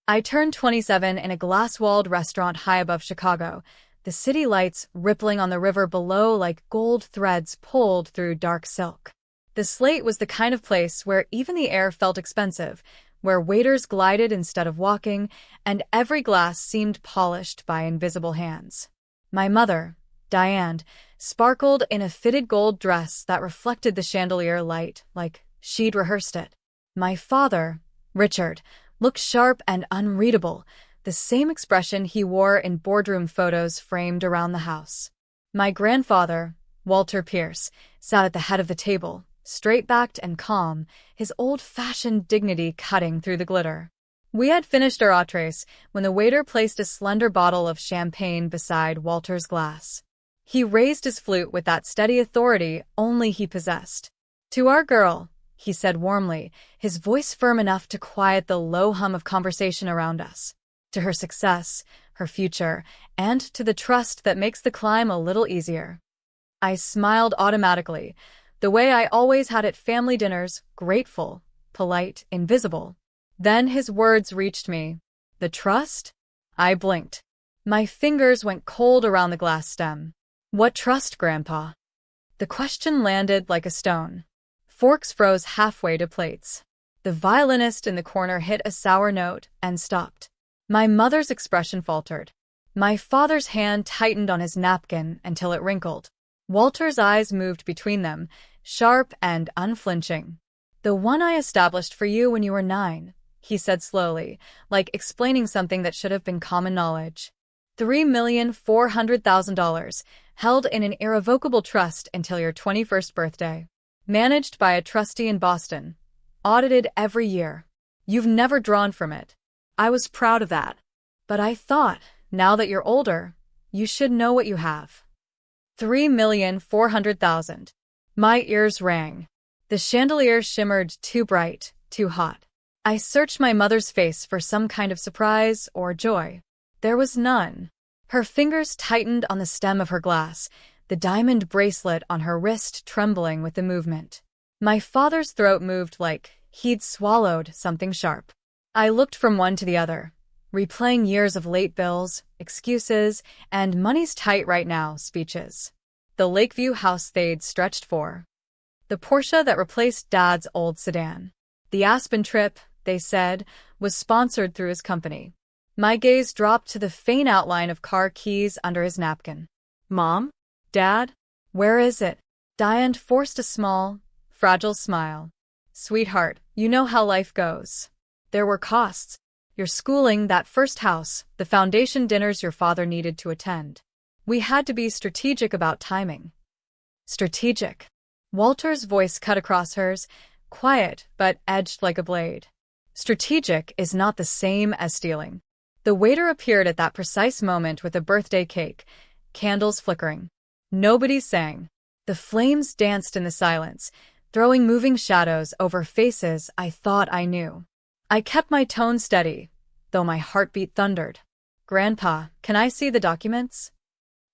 I turned 27 in a glass-walled restaurant high above Chicago, the city lights rippling on the river below like gold threads pulled through dark silk. The Slate was the kind of place where even the air felt expensive, where waiters glided instead of walking, and every glass seemed polished by invisible hands. My mother, Diane, sparkled in a fitted gold dress that reflected the chandelier light like she'd rehearsed it. My father, Richard, looked sharp and unreadable, the same expression he wore in boardroom photos framed around the house. My grandfather, Walter Pierce, sat at the head of the table, straight-backed and calm, his old-fashioned dignity cutting through the glitter. We had finished our entrees when the waiter placed a slender bottle of champagne beside Walter's glass. He raised his flute with that steady authority only he possessed. "To our girl," he said warmly, his voice firm enough to quiet the low hum of conversation around us. "To her success, her future, and to the trust that makes the climb a little easier." I smiled automatically, the way I always had at family dinners, grateful, polite, invisible. Then his words reached me. "The trust?" I blinked. My fingers went cold around the glass stem. "What trust, Grandpa?" The question landed like a stone. Forks froze halfway to plates. The violinist in the corner hit a sour note and stopped. My mother's expression faltered. My father's hand tightened on his napkin until it wrinkled. Walter's eyes moved between them, sharp and unflinching. "The one I established for you when you were 9, he said slowly, like explaining something that should have been common knowledge. $3,400,000, held in an irrevocable trust until your 21st birthday. Managed by a trustee in Boston. Audited every year. You've never drawn from it." I was proud of that. But I thought, now that you're older, you should know what you have. $3,400,000. My ears rang. The chandelier shimmered too bright, too hot. I searched my mother's face for some kind of surprise or joy. There was none. Her fingers tightened on the stem of her glass, the diamond bracelet on her wrist trembling with the movement. My father's throat moved like he'd swallowed something sharp. I looked from one to the other, replaying years of late bills, excuses, and "money's tight right now" speeches. The Lakeview house they'd stretched for. The Porsche that replaced Dad's old sedan. The Aspen trip, they said, was sponsored through his company. My gaze dropped to the faint outline of car keys under his napkin. "Mom? Dad? Where is it?" Diane forced a small, fragile smile. "Sweetheart, you know how life goes. There were costs. Your schooling, that first house, the foundation dinners your father needed to attend. We had to be strategic about timing." Strategic. Walter's voice cut across hers, quiet but edged like a blade. Strategic is not the same as stealing. The waiter appeared at that precise moment with a birthday cake, candles flickering. Nobody sang. The flames danced in the silence, throwing moving shadows over faces I thought I knew. I kept my tone steady, though my heartbeat thundered. "Grandpa, can I see the documents?"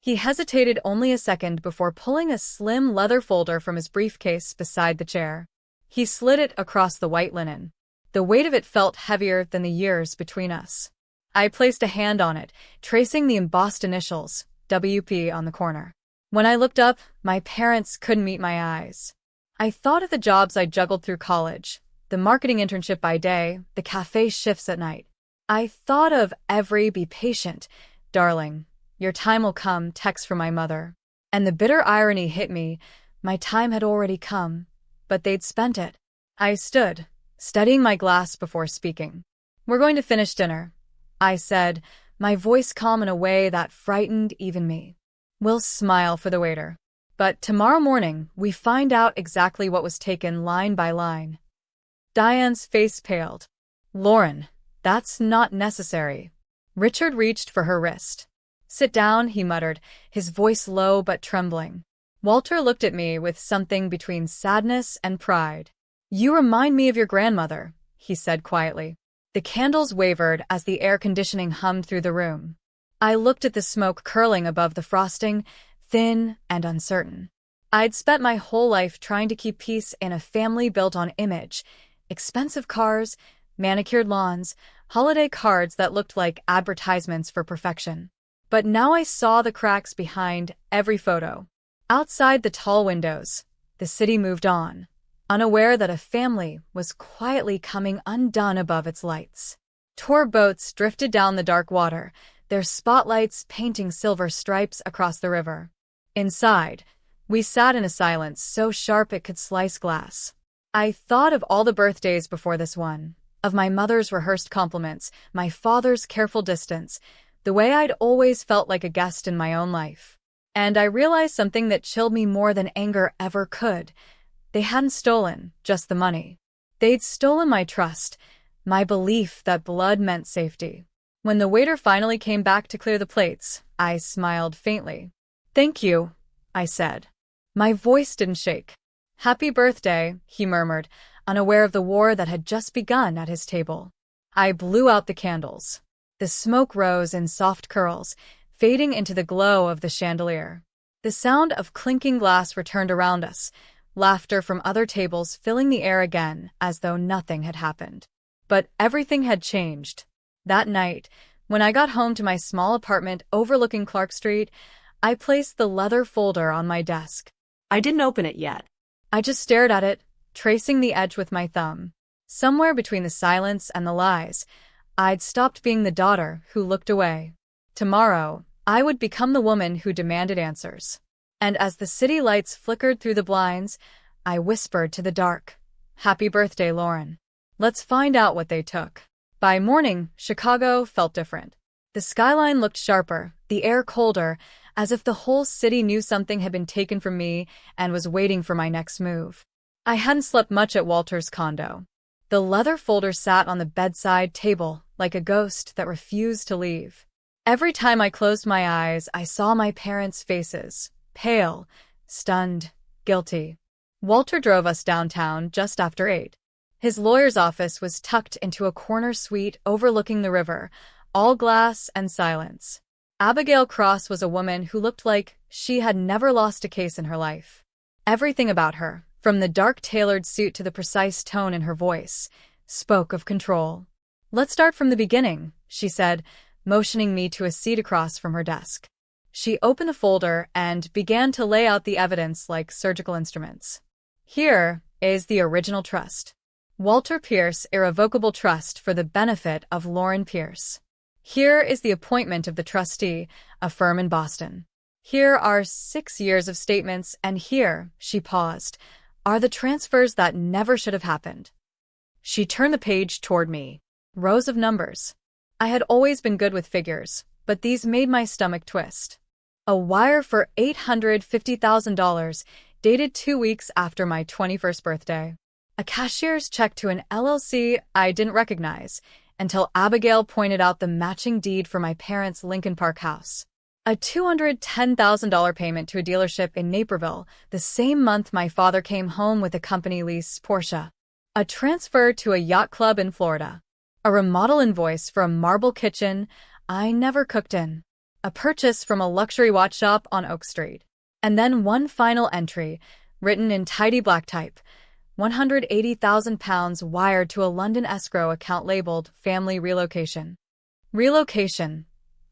He hesitated only a second before pulling a slim leather folder from his briefcase beside the chair. He slid it across the white linen. The weight of it felt heavier than the years between us. I placed a hand on it, tracing the embossed initials, WP, on the corner. When I looked up, my parents couldn't meet my eyes. I thought of the jobs I juggled through college, the marketing internship by day, the cafe shifts at night. I thought of every "be patient, darling, your time will come" text from my mother. And the bitter irony hit me. My time had already come, but they'd spent it. I stood, steadying my glass before speaking. "We're going to finish dinner," I said, my voice calm in a way that frightened even me. "We'll smile for the waiter. But tomorrow morning, we find out exactly what was taken line by line." Diane's face paled. "Lauren, that's not necessary." Richard reached for her wrist. "Sit down," he muttered, his voice low but trembling. Walter looked at me with something between sadness and pride. "You remind me of your grandmother," he said quietly. The candles wavered as the air conditioning hummed through the room. I looked at the smoke curling above the frosting, thin and uncertain. I'd spent my whole life trying to keep peace in a family built on image. Expensive cars, manicured lawns, holiday cards that looked like advertisements for perfection. But now I saw the cracks behind every photo. Outside the tall windows, the city moved on, unaware that a family was quietly coming undone above its lights. Tour boats drifted down the dark water, their spotlights painting silver stripes across the river. Inside, we sat in a silence so sharp it could slice glass. I thought of all the birthdays before this one, of my mother's rehearsed compliments, my father's careful distance, the way I'd always felt like a guest in my own life. And I realized something that chilled me more than anger ever could. They hadn't stolen just the money. They'd stolen my trust, my belief that blood meant safety. When the waiter finally came back to clear the plates, I smiled faintly. "Thank you," I said. My voice didn't shake. "Happy birthday," he murmured, unaware of the war that had just begun at his table. I blew out the candles. The smoke rose in soft curls, fading into the glow of the chandelier. The sound of clinking glass returned around us, laughter from other tables filling the air again as though nothing had happened. But everything had changed. That night, when I got home to my small apartment overlooking Clark Street, I placed the leather folder on my desk. I didn't open it yet. I just stared at it, tracing the edge with my thumb. Somewhere between the silence and the lies, I'd stopped being the daughter who looked away. Tomorrow, I would become the woman who demanded answers. And as the city lights flickered through the blinds, I whispered to the dark, "Happy birthday, Lauren. Let's find out what they took." By morning, Chicago felt different. The skyline looked sharper, the air colder, as if the whole city knew something had been taken from me and was waiting for my next move. I hadn't slept much at Walter's condo. The leather folder sat on the bedside table like a ghost that refused to leave. Every time I closed my eyes, I saw my parents' faces, pale, stunned, guilty. Walter drove us downtown just after 8. His lawyer's office was tucked into a corner suite overlooking the river, all glass and silence. Abigail Cross was a woman who looked like she had never lost a case in her life. Everything about her, from the dark tailored suit to the precise tone in her voice, spoke of control. "Let's start from the beginning," she said, motioning me to a seat across from her desk. She opened the folder and began to lay out the evidence like surgical instruments. "Here is the original trust. Walter Pierce Irrevocable Trust for the benefit of Lauren Pierce. Here is the appointment of the trustee, a firm in Boston. Here are 6 years of statements, and here," she paused, "are the transfers that never should have happened." She turned the page toward me. Rows of numbers. I had always been good with figures, but these made my stomach twist. A wire for $850,000, dated 2 weeks after my 21st birthday. A cashier's check to an LLC I didn't recognize, until Abigail pointed out the matching deed for my parents' Lincoln Park house. A $210,000 payment to a dealership in Naperville, the same month my father came home with a company lease Porsche. A transfer to a yacht club in Florida. A remodel invoice for a marble kitchen I never cooked in. A purchase from a luxury watch shop on Oak Street. And then one final entry, written in tidy black type. £180,000 wired to a London escrow account labeled Family Relocation. "Relocation,"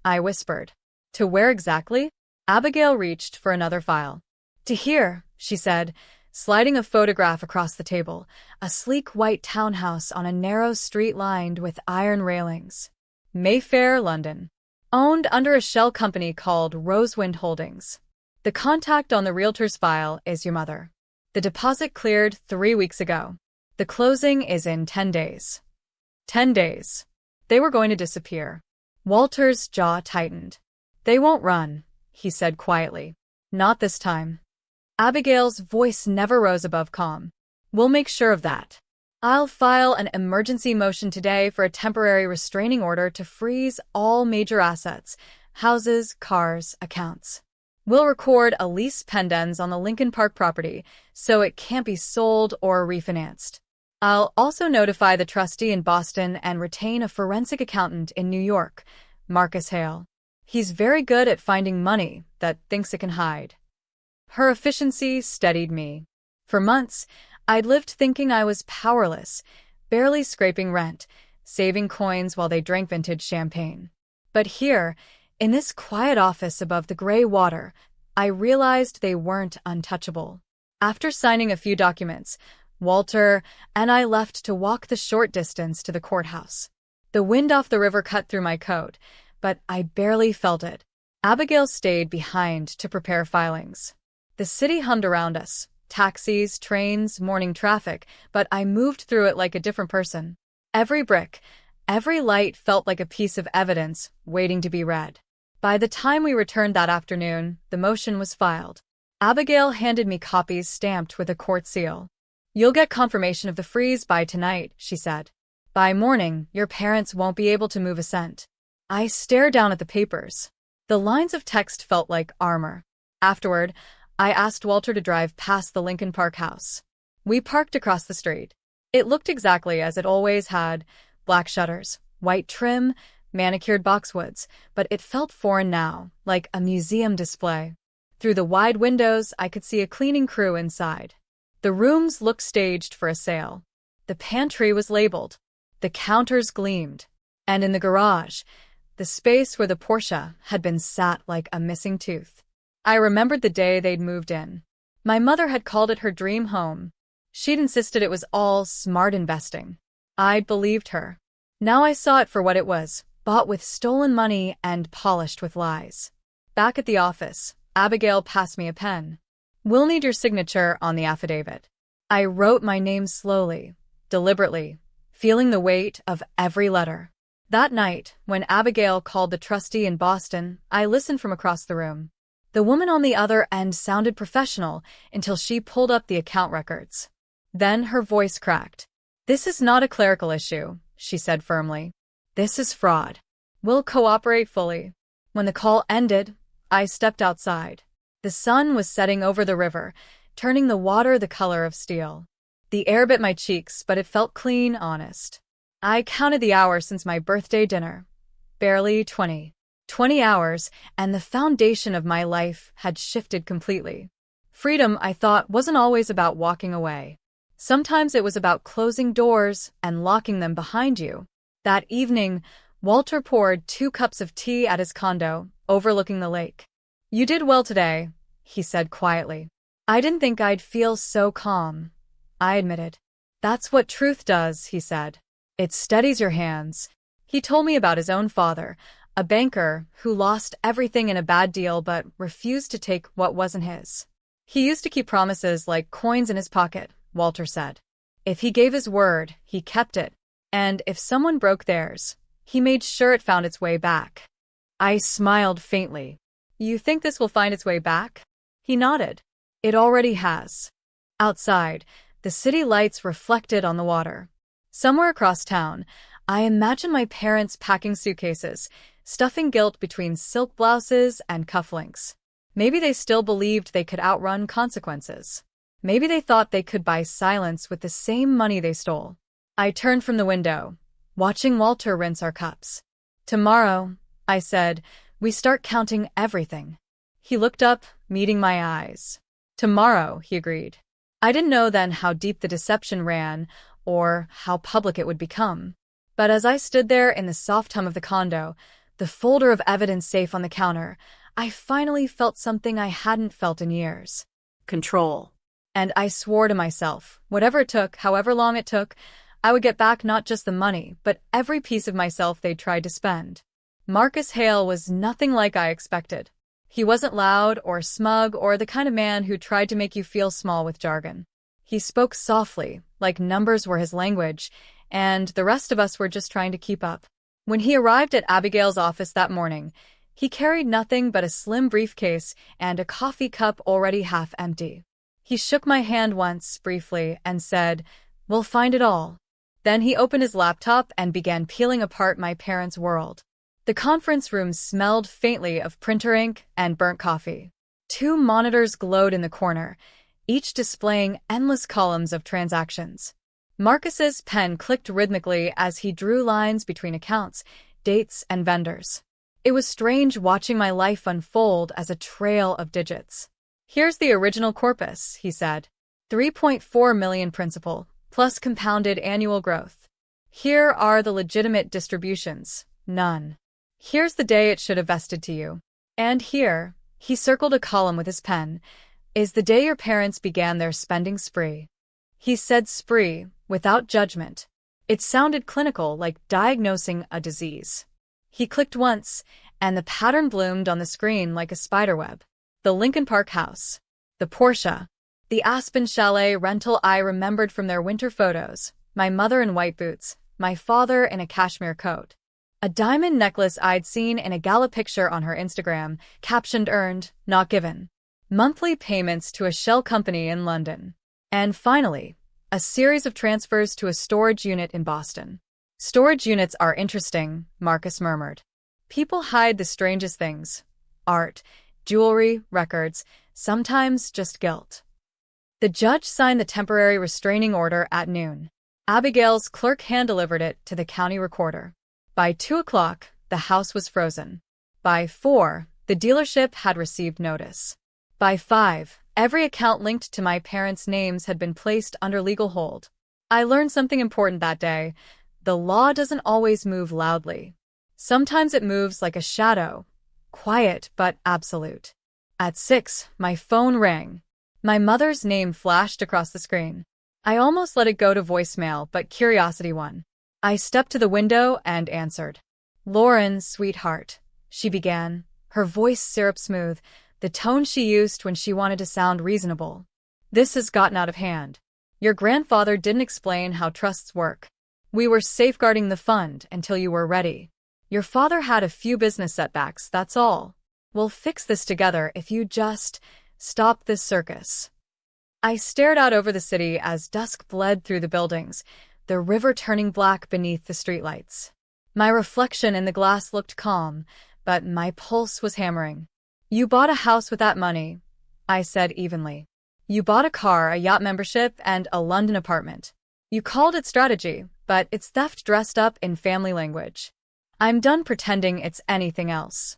I whispered. "To where exactly?" Abigail reached for another file. "To here," she said, sliding a photograph across the table, a sleek white townhouse on a narrow street lined with iron railings. "Mayfair, London. Owned under a shell company called Rosewind Holdings. The contact on the realtor's file is your mother. The deposit cleared 3 weeks ago. The closing is in 10 days. 10 days. They were going to disappear." Walter's jaw tightened. "They won't run," he said quietly. "Not this time." Abigail's voice never rose above calm. "We'll make sure of that. I'll file an emergency motion today for a temporary restraining order to freeze all major assets, houses, cars, accounts. We'll record a lease pendens on the Lincoln Park property, so it can't be sold or refinanced. I'll also notify the trustee in Boston and retain a forensic accountant in New York, Marcus Hale. He's very good at finding money that thinks it can hide." Her efficiency steadied me. For months, I'd lived thinking I was powerless, barely scraping rent, saving coins while they drank vintage champagne. But here, in this quiet office above the gray water, I realized they weren't untouchable. After signing a few documents, Walter and I left to walk the short distance to the courthouse. The wind off the river cut through my coat, but I barely felt it. Abigail stayed behind to prepare filings. The city hummed around us, taxis, trains, morning traffic, but I moved through it like a different person. Every brick, every light felt like a piece of evidence waiting to be read. By the time we returned that afternoon, the motion was filed. Abigail handed me copies stamped with a court seal. "You'll get confirmation of the freeze by tonight," she said. "By morning, your parents won't be able to move a cent." I stared down at the papers. The lines of text felt like armor. Afterward, I asked Walter to drive past the Lincoln Park house. We parked across the street. It looked exactly as it always had: black shutters, white trim, manicured boxwoods, but it felt foreign now, like a museum display. Through the wide windows, I could see a cleaning crew inside. The rooms looked staged for a sale. The pantry was labeled. The counters gleamed. And in the garage, the space where the Porsche had been sat like a missing tooth. I remembered the day they'd moved in. My mother had called it her dream home. She'd insisted it was all smart investing. I'd believed her. Now I saw it for what it was, bought with stolen money and polished with lies. Back at the office, Abigail passed me a pen. "We'll need your signature on the affidavit." I wrote my name slowly, deliberately, feeling the weight of every letter. That night, when Abigail called the trustee in Boston, I listened from across the room. The woman on the other end sounded professional until she pulled up the account records. Then her voice cracked. "This is not a clerical issue," she said firmly. "This is fraud. We'll cooperate fully." When the call ended, I stepped outside. The sun was setting over the river, turning the water the color of steel. The air bit my cheeks, but it felt clean, honest. I counted the hours since my birthday dinner. Barely 20. 20 hours, and the foundation of my life had shifted completely. Freedom, I thought, wasn't always about walking away. Sometimes it was about closing doors and locking them behind you. That evening, Walter poured 2 cups of tea at his condo, overlooking the lake. "You did well today," he said quietly. "I didn't think I'd feel so calm," I admitted. "That's what truth does," he said. "It steadies your hands." He told me about his own father, a banker who lost everything in a bad deal but refused to take what wasn't his. "He used to keep promises like coins in his pocket," Walter said. "If he gave his word, he kept it. And if someone broke theirs, he made sure it found its way back." I smiled faintly. "You think this will find its way back?" He nodded. "It already has." Outside, the city lights reflected on the water. Somewhere across town, I imagined my parents packing suitcases, stuffing guilt between silk blouses and cufflinks. Maybe they still believed they could outrun consequences. Maybe they thought they could buy silence with the same money they stole. I turned from the window, watching Walter rinse our cups. "Tomorrow," I said, "we start counting everything." He looked up, meeting my eyes. "Tomorrow," he agreed. I didn't know then how deep the deception ran, or how public it would become. But as I stood there in the soft hum of the condo, the folder of evidence safe on the counter, I finally felt something I hadn't felt in years. Control. And I swore to myself, whatever it took, however long it took, I would get back not just the money, but every piece of myself they'd tried to spend. Marcus Hale was nothing like I expected. He wasn't loud or smug or the kind of man who tried to make you feel small with jargon. He spoke softly, like numbers were his language, and the rest of us were just trying to keep up. When he arrived at Abigail's office that morning, he carried nothing but a slim briefcase and a coffee cup already half empty. He shook my hand once, briefly, and said, "We'll find it all." Then he opened his laptop and began peeling apart my parents' world. The conference room smelled faintly of printer ink and burnt coffee. 2 monitors glowed in the corner, each displaying endless columns of transactions. Marcus's pen clicked rhythmically as he drew lines between accounts, dates, and vendors. It was strange watching my life unfold as a trail of digits. "Here's the original corpus," he said. 3.4 million principal, plus compounded annual growth. Here are the legitimate distributions. None. Here's the day it should have vested to you. And here, he circled a column with his pen, is the day your parents began their spending spree. He said spree, without judgment. It sounded clinical, like diagnosing a disease. He clicked once, and the pattern bloomed on the screen like a spiderweb. The Lincoln Park house. The Porsche. The Aspen Chalet rental I remembered from their winter photos. My mother in white boots. My father in a cashmere coat. A diamond necklace I'd seen in a gala picture on her Instagram, captioned earned, not given. Monthly payments to a shell company in London. And finally, a series of transfers to a storage unit in Boston. Storage units are interesting, Marcus murmured. People hide the strangest things. Art, jewelry, records, sometimes just guilt. The judge signed the temporary restraining order at noon. Abigail's clerk hand-delivered it to the county recorder. By 2 o'clock, the house was frozen. By 4, the dealership had received notice. By 5, every account linked to my parents' names had been placed under legal hold. I learned something important that day. The law doesn't always move loudly. Sometimes it moves like a shadow, quiet but absolute. At 6, my phone rang. My mother's name flashed across the screen. I almost let it go to voicemail, but curiosity won. I stepped to the window and answered. Lauren, sweetheart, she began, her voice syrup-smooth, the tone she used when she wanted to sound reasonable. This has gotten out of hand. Your grandfather didn't explain how trusts work. We were safeguarding the fund until you were ready. Your father had a few business setbacks, that's all. We'll fix this together if you just stop this circus. I stared out over the city as dusk bled through the buildings, the river turning black beneath the streetlights. My reflection in the glass looked calm, but my pulse was hammering. You bought a house with that money, I said evenly. You bought a car, a yacht membership, and a London apartment. You called it strategy, but it's theft dressed up in family language. I'm done pretending it's anything else.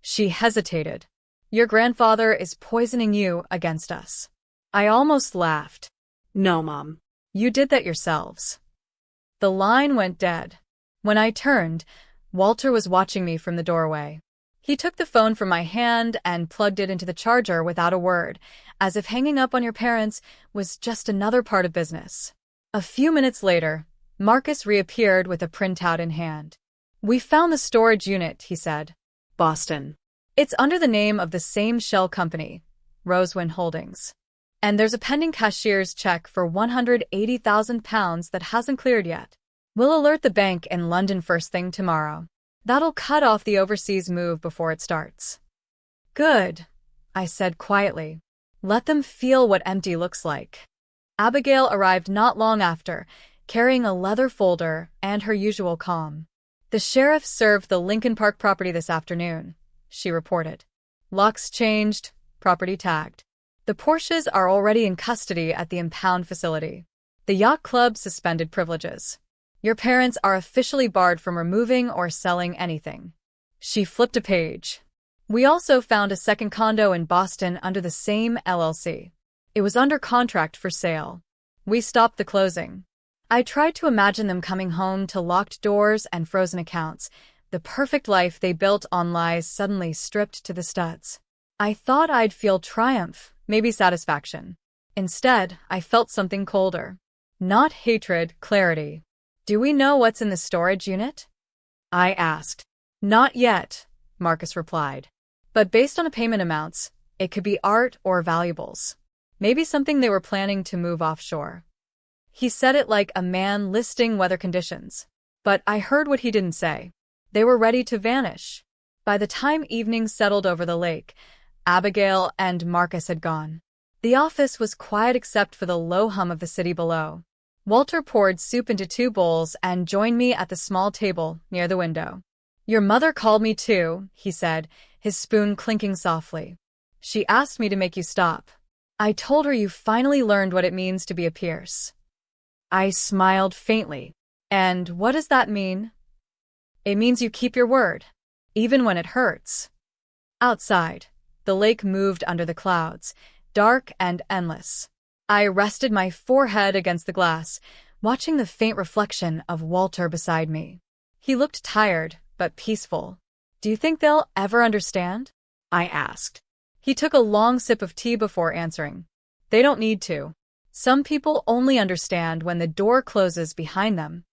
She hesitated. Your grandfather is poisoning you against us. I almost laughed. No, Mom. You did that yourselves. The line went dead. When I turned, Walter was watching me from the doorway. He took the phone from my hand and plugged it into the charger without a word, as if hanging up on your parents was just another part of business. A few minutes later, Marcus reappeared with a printout in hand. We found the storage unit, he said. Boston. It's under the name of the same shell company, Rosewind Holdings. And there's a pending cashier's check for £180,000 that hasn't cleared yet. We'll alert the bank in London first thing tomorrow. That'll cut off the overseas move before it starts. Good, I said quietly. Let them feel what empty looks like. Abigail arrived not long after, carrying a leather folder and her usual calm. The sheriff served the Lincoln Park property this afternoon, she reported. Locks changed, property tagged. The Porsches are already in custody at the impound facility. The yacht club suspended privileges. Your parents are officially barred from removing or selling anything. She flipped a page. We also found a second condo in Boston under the same LLC. It was under contract for sale. We stopped the closing. I tried to imagine them coming home to locked doors and frozen accounts, the perfect life they built on lies suddenly stripped to the studs. I thought I'd feel triumph, maybe satisfaction. Instead, I felt something colder. Not hatred, clarity. Do we know what's in the storage unit? I asked. Not yet, Marcus replied. But based on the payment amounts, it could be art or valuables. Maybe something they were planning to move offshore. He said it like a man listing weather conditions. But I heard what he didn't say. They were ready to vanish. By the time evening settled over the lake, Abigail and Marcus had gone. The office was quiet except for the low hum of the city below. Walter poured soup into 2 bowls and joined me at the small table near the window. Your mother called me too, he said, his spoon clinking softly. She asked me to make you stop. I told her you finally learned what it means to be a Pierce. I smiled faintly. And what does that mean? It means you keep your word, even when it hurts. Outside, the lake moved under the clouds, dark and endless. I rested my forehead against the glass, watching the faint reflection of Walter beside me. He looked tired, but peaceful. "Do you think they'll ever understand?" I asked. He took a long sip of tea before answering. "They don't need to. Some people only understand when the door closes behind them."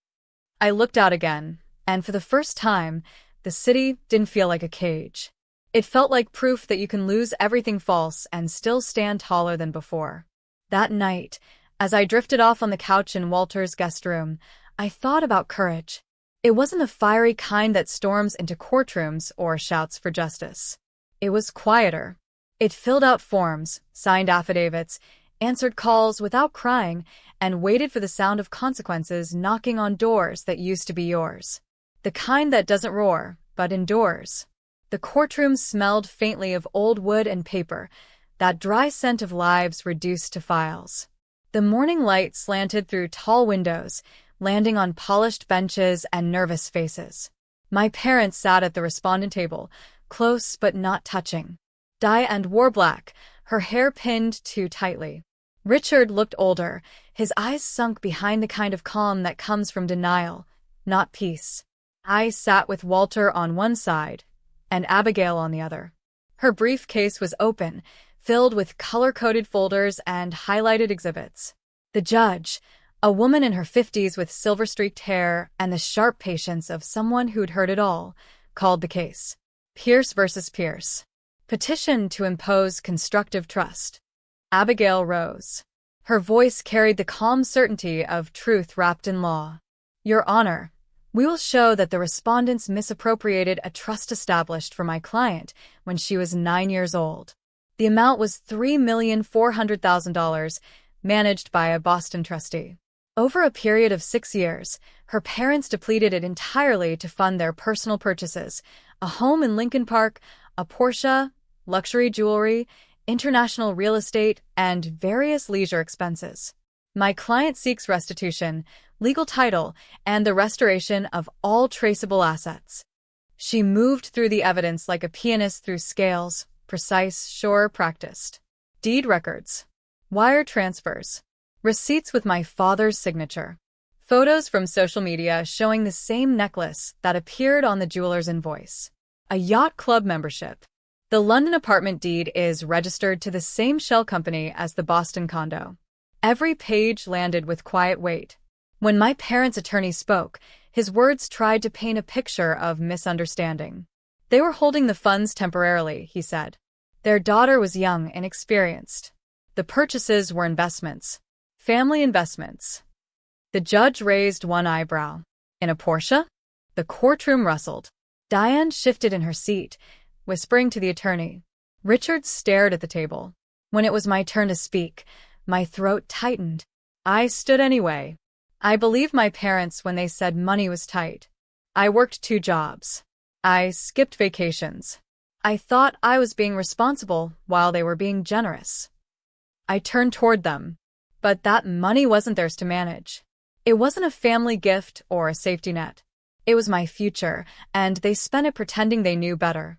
I looked out again, and for the first time, the city didn't feel like a cage. It felt like proof that you can lose everything false and still stand taller than before. That night, as I drifted off on the couch in Walter's guest room, I thought about courage. It wasn't the fiery kind that storms into courtrooms or shouts for justice. It was quieter. It filled out forms, signed affidavits, answered calls without crying, and waited for the sound of consequences knocking on doors that used to be yours. The kind that doesn't roar, but endures. The courtroom smelled faintly of old wood and paper, that dry scent of lives reduced to files. The morning light slanted through tall windows, landing on polished benches and nervous faces. My parents sat at the respondent table, close but not touching. Diane wore black, her hair pinned too tightly. Richard looked older, his eyes sunk behind the kind of calm that comes from denial, not peace. I sat with Walter on one side, and Abigail on the other. Her briefcase was open, filled with color-coded folders and highlighted exhibits. The judge, a woman in her 50s with silver-streaked hair and the sharp patience of someone who'd heard it all, called the case. Pierce versus Pierce. Petition to impose constructive trust. Abigail rose. Her voice carried the calm certainty of truth wrapped in law. "Your Honor, we will show that the respondents misappropriated a trust established for my client when she was 9 years old. The amount was $3,400,000, managed by a Boston trustee. Over a period of 6 years, her parents depleted it entirely to fund their personal purchases, a home in Lincoln Park, a Porsche, luxury jewelry, international real estate, and various leisure expenses. My client seeks restitution, legal title, and the restoration of all traceable assets." She moved through the evidence like a pianist through scales, precise, sure, practiced. Deed records. Wire transfers. Receipts with my father's signature. Photos from social media showing the same necklace that appeared on the jeweler's invoice. A yacht club membership. The London apartment deed is registered to the same shell company as the Boston condo. Every page landed with quiet weight. When my parents' attorney spoke, his words tried to paint a picture of misunderstanding. They were holding the funds temporarily, he said. Their daughter was young and inexperienced. The purchases were investments. Family investments. The judge raised one eyebrow. "In a Porsche?" The courtroom rustled. Diane shifted in her seat, whispering to the attorney. Richard stared at the table. When it was my turn to speak, my throat tightened. I stood anyway. I believed my parents when they said money was tight. I worked 2 jobs. I skipped vacations. I thought I was being responsible while they were being generous. I turned toward them. But that money wasn't theirs to manage. It wasn't a family gift or a safety net. It was my future, and they spent it pretending they knew better.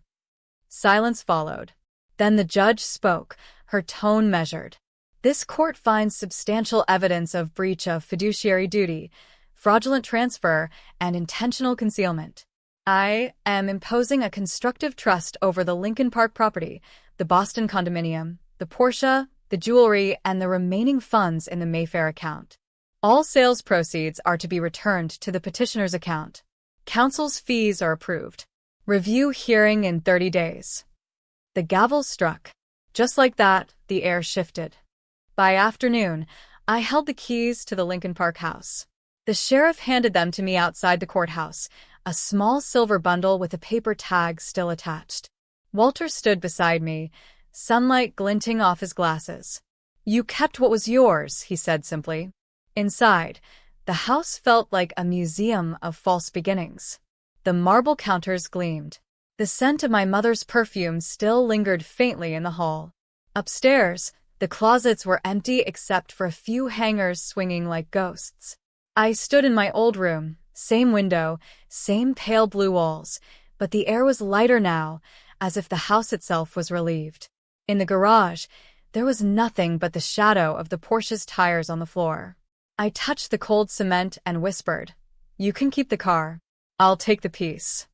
Silence followed. Then the judge spoke, her tone measured. "This court finds substantial evidence of breach of fiduciary duty, fraudulent transfer, and intentional concealment. I am imposing a constructive trust over the Lincoln Park property, the Boston condominium, the Porsche, the jewelry, and the remaining funds in the Mayfair account. All sales proceeds are to be returned to the petitioner's account. Counsel's fees are approved. Review hearing in 30 days. The gavel struck. Just like that, the air shifted. By afternoon, I held the keys to the Lincoln Park house. The sheriff handed them to me outside the courthouse, a small silver bundle with a paper tag still attached. Walter stood beside me, sunlight glinting off his glasses. "You kept what was yours," he said simply. Inside, the house felt like a museum of false beginnings. The marble counters gleamed. The scent of my mother's perfume still lingered faintly in the hall. Upstairs, the closets were empty except for a few hangers swinging like ghosts. I stood in my old room, same window, same pale blue walls, but the air was lighter now, as if the house itself was relieved. In the garage, there was nothing but the shadow of the Porsche's tires on the floor. I touched the cold cement and whispered, "You can keep the car. I'll take the piece."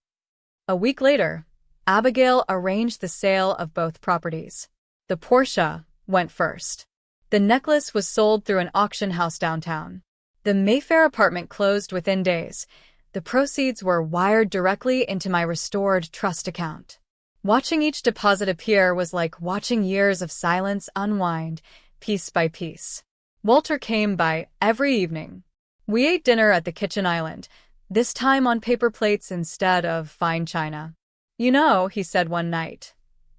A week later, Abigail arranged the sale of both properties. The Porsche went first. The necklace was sold through an auction house downtown. The Mayfair apartment closed within days. The proceeds were wired directly into my restored trust account. Watching each deposit appear was like watching years of silence unwind, piece by piece. Walter came by every evening. We ate dinner at the kitchen island, this time on paper plates instead of fine china. "You know," he said one night,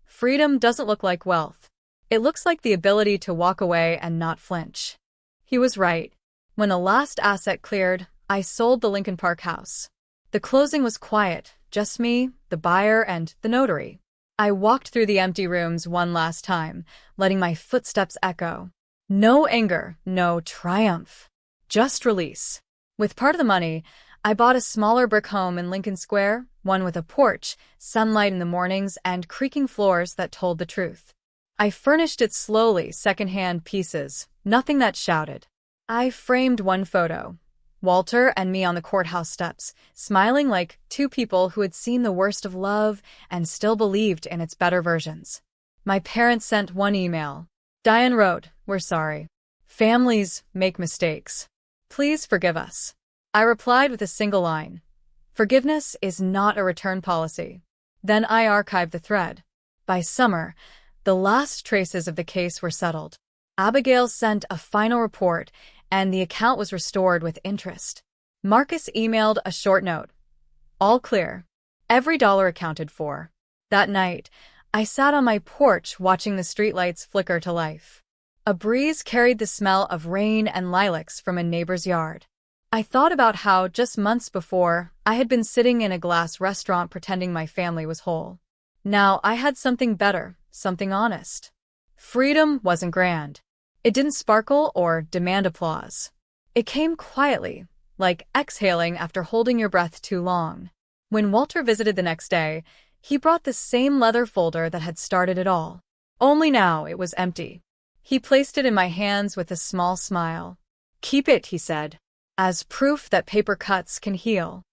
"freedom doesn't look like wealth. It looks like the ability to walk away and not flinch." He was right. When the last asset cleared, I sold the Lincoln Park house. The closing was quiet, just me, the buyer, and the notary. I walked through the empty rooms one last time, letting my footsteps echo. No anger, no triumph. Just release. With part of the money, I bought a smaller brick home in Lincoln Square, one with a porch, sunlight in the mornings, and creaking floors that told the truth. I furnished it slowly, second-hand pieces, nothing that shouted. I framed one photo, Walter and me on the courthouse steps, smiling like two people who had seen the worst of love and still believed in its better versions. My parents sent one email. Diane wrote, "We're sorry. Families make mistakes. Please forgive us." I replied with a single line. "Forgiveness is not a return policy." Then I archived the thread. By summer, the last traces of the case were settled. Abigail sent a final report, and the account was restored with interest. Marcus emailed a short note. "All clear. Every dollar accounted for." That night, I sat on my porch watching the streetlights flicker to life. A breeze carried the smell of rain and lilacs from a neighbor's yard. I thought about how, just months before, I had been sitting in a glass restaurant pretending my family was whole. Now I had something better, something honest. Freedom wasn't grand. It didn't sparkle or demand applause. It came quietly, like exhaling after holding your breath too long. When Walter visited the next day, he brought the same leather folder that had started it all. Only now it was empty. He placed it in my hands with a small smile. "Keep it," he said, "as proof that paper cuts can heal."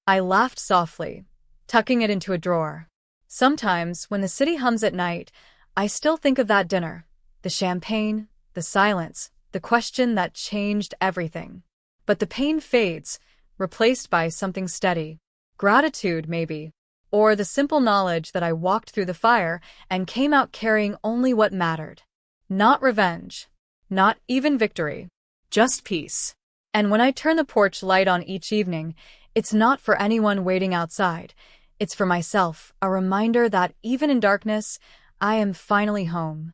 I laughed softly, tucking it into a drawer. Sometimes, when the city hums at night, I still think of that dinner, the champagne, the silence, the question that changed everything. But the pain fades, replaced by something steady. Gratitude, maybe. Or the simple knowledge that I walked through the fire and came out carrying only what mattered. Not revenge. Not even victory. Just peace. And when I turn the porch light on each evening, it's not for anyone waiting outside. It's for myself, a reminder that even in darkness, I am finally home.